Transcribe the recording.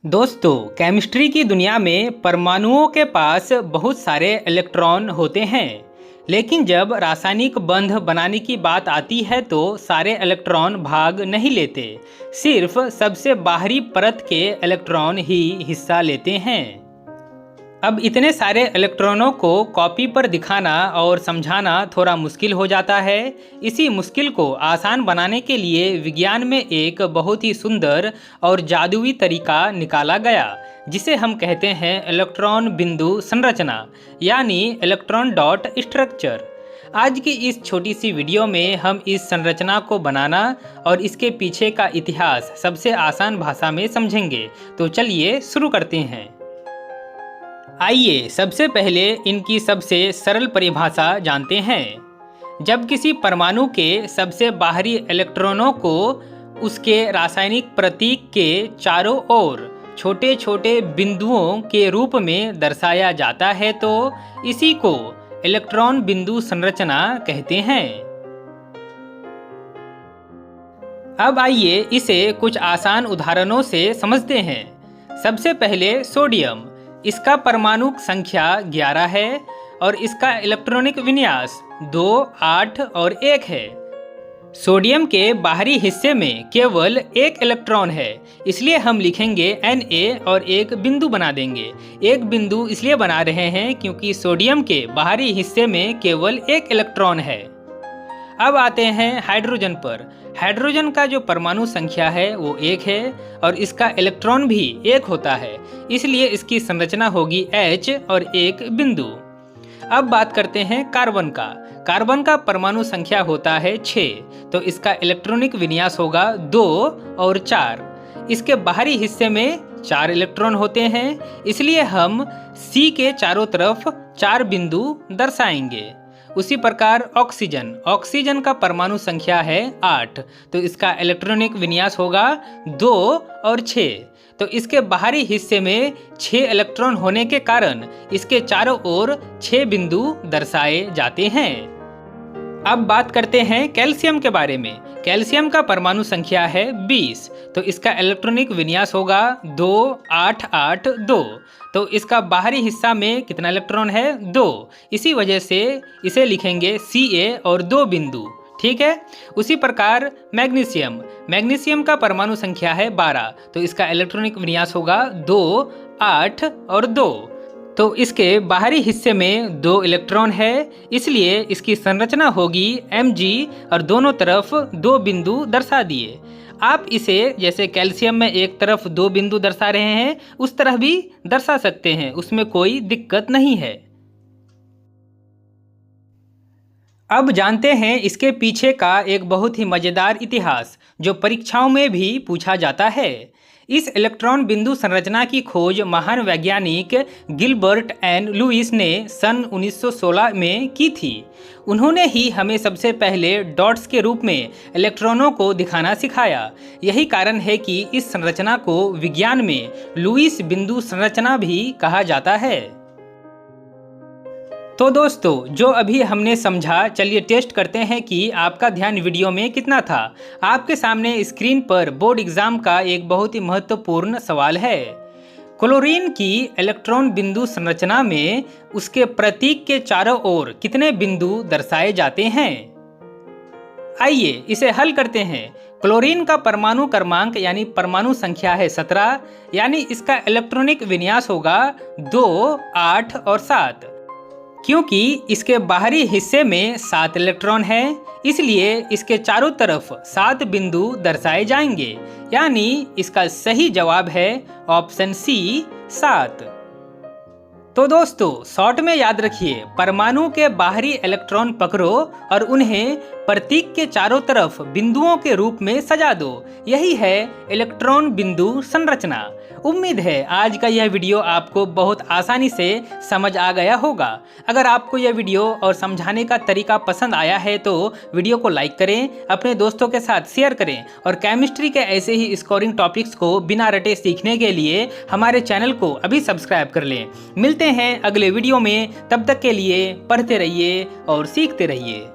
दोस्तों, केमिस्ट्री की दुनिया में परमाणुओं के पास बहुत सारे इलेक्ट्रॉन होते हैं। लेकिन जब रासायनिक बंध बनाने की बात आती है तो सारे इलेक्ट्रॉन भाग नहीं लेते। सिर्फ सबसे बाहरी परत के इलेक्ट्रॉन ही हिस्सा लेते हैं। अब इतने सारे इलेक्ट्रॉनों को कॉपी पर दिखाना और समझाना थोड़ा मुश्किल हो जाता है। इसी मुश्किल को आसान बनाने के लिए विज्ञान में एक बहुत ही सुंदर और जादुई तरीका निकाला गया, जिसे हम कहते हैं इलेक्ट्रॉन बिंदु संरचना, यानी इलेक्ट्रॉन डॉट स्ट्रक्चर। आज की इस छोटी सी वीडियो में हम इस संरचना को बनाना और इसके पीछे का इतिहास सबसे आसान भाषा में समझेंगे। तो चलिए शुरू करते हैं। आइए सबसे पहले इनकी सबसे सरल परिभाषा जानते हैं। जब किसी परमाणु के सबसे बाहरी इलेक्ट्रॉनों को उसके रासायनिक प्रतीक के चारों ओर छोटे छोटे बिंदुओं के रूप में दर्शाया जाता है तो इसी को इलेक्ट्रॉन बिंदु संरचना कहते हैं। अब आइए इसे कुछ आसान उदाहरणों से समझते हैं। सबसे पहले सोडियम। इसका परमाणु संख्या 11 है और इसका इलेक्ट्रॉनिक विन्यास 2, 8 और 1 है। सोडियम के बाहरी हिस्से में केवल एक इलेक्ट्रॉन है, इसलिए हम लिखेंगे Na और एक बिंदु बना देंगे। एक बिंदु इसलिए बना रहे हैं क्योंकि सोडियम के बाहरी हिस्से में केवल एक इलेक्ट्रॉन है। अब आते हैं हाइड्रोजन पर। हाइड्रोजन का जो परमाणु संख्या है वो 1 है और इसका इलेक्ट्रॉन भी 1 होता है, इसलिए इसकी संरचना होगी H और एक बिंदु। अब बात करते हैं कार्बन का। कार्बन का परमाणु संख्या होता है 6, तो इसका इलेक्ट्रॉनिक विन्यास होगा 2 और 4। इसके बाहरी हिस्से में 4 इलेक्ट्रॉन होते हैं, इसलिए हम C के चारों तरफ 4 बिंदु दर्शाएंगे। उसी प्रकार ऑक्सीजन। ऑक्सीजन का परमाणु संख्या है 8, तो इसका इलेक्ट्रॉनिक विन्यास होगा 2 और 6। तो इसके बाहरी हिस्से में 6 इलेक्ट्रॉन होने के कारण इसके चारों ओर 6 बिंदु दर्शाए जाते हैं। अब बात करते हैं कैल्शियम के बारे में। कैल्शियम का परमाणु संख्या है 20, तो इसका इलेक्ट्रॉनिक विन्यास होगा 2, 8, 8, 2। तो इसका बाहरी हिस्सा में कितना इलेक्ट्रॉन है? 2। इसी वजह से इसे लिखेंगे Ca और 2 बिंदु। ठीक है। उसी प्रकार मैग्नीशियम। मैग्नीशियम का परमाणु संख्या है 12, तो इसका इलेक्ट्रॉनिक विन्यास होगा 2, 8 और 2। तो इसके बाहरी हिस्से में 2 इलेक्ट्रॉन है, इसलिए इसकी संरचना होगी Mg और दोनों तरफ 2 बिंदु दर्शा दिए। आप इसे जैसे कैल्शियम में एक तरफ 2 बिंदु दर्शा रहे हैं उस तरह भी दर्शा सकते हैं, उसमें कोई दिक्कत नहीं है। अब जानते हैं इसके पीछे का एक बहुत ही मज़ेदार इतिहास जो परीक्षाओं में भी पूछा जाता है। इस इलेक्ट्रॉन बिंदु संरचना की खोज महान वैज्ञानिक गिलबर्ट एंड लुईस ने सन 1916 में की थी। उन्होंने ही हमें सबसे पहले डॉट्स के रूप में इलेक्ट्रॉनों को दिखाना सिखाया। यही कारण है कि इस संरचना को विज्ञान में लुईस बिंदु संरचना भी कहा जाता है। तो दोस्तों, जो अभी हमने समझा, चलिए टेस्ट करते हैं कि आपका ध्यान वीडियो में कितना था। आपके सामने स्क्रीन पर बोर्ड एग्जाम का एक बहुत ही महत्वपूर्ण सवाल है। क्लोरीन की इलेक्ट्रॉन बिंदु संरचना में उसके प्रतीक के चारों ओर कितने बिंदु दर्शाए जाते हैं? आइए इसे हल करते हैं। क्लोरीन का परमाणु क्रमांक यानी परमाणु संख्या है 17, यानी इसका इलेक्ट्रॉनिक विन्यास होगा 2, 8 और 7। क्योंकि इसके बाहरी हिस्से में 7 इलेक्ट्रॉन हैं, इसलिए इसके चारों तरफ 7 बिंदु दर्शाए जाएंगे, यानी इसका सही जवाब है ऑप्शन सी 7। तो दोस्तों, शॉर्ट में याद रखिए, परमाणु के बाहरी इलेक्ट्रॉन पकड़ो और उन्हें प्रतीक के चारों तरफ बिंदुओं के रूप में सजा दो। यही है इलेक्ट्रॉन बिंदु संरचना। उम्मीद है आज का यह वीडियो आपको बहुत आसानी से समझ आ गया होगा। अगर आपको यह वीडियो और समझाने का तरीका पसंद आया है तो वीडियो को लाइक करें, अपने दोस्तों के साथ शेयर करें और केमिस्ट्री के ऐसे ही स्कोरिंग टॉपिक्स को बिना रटे सीखने के लिए हमारे चैनल को अभी सब्सक्राइब कर लें। मिलते हैं अगले वीडियो में, तब तक के लिए पढ़ते रहिए और सीखते रहिए।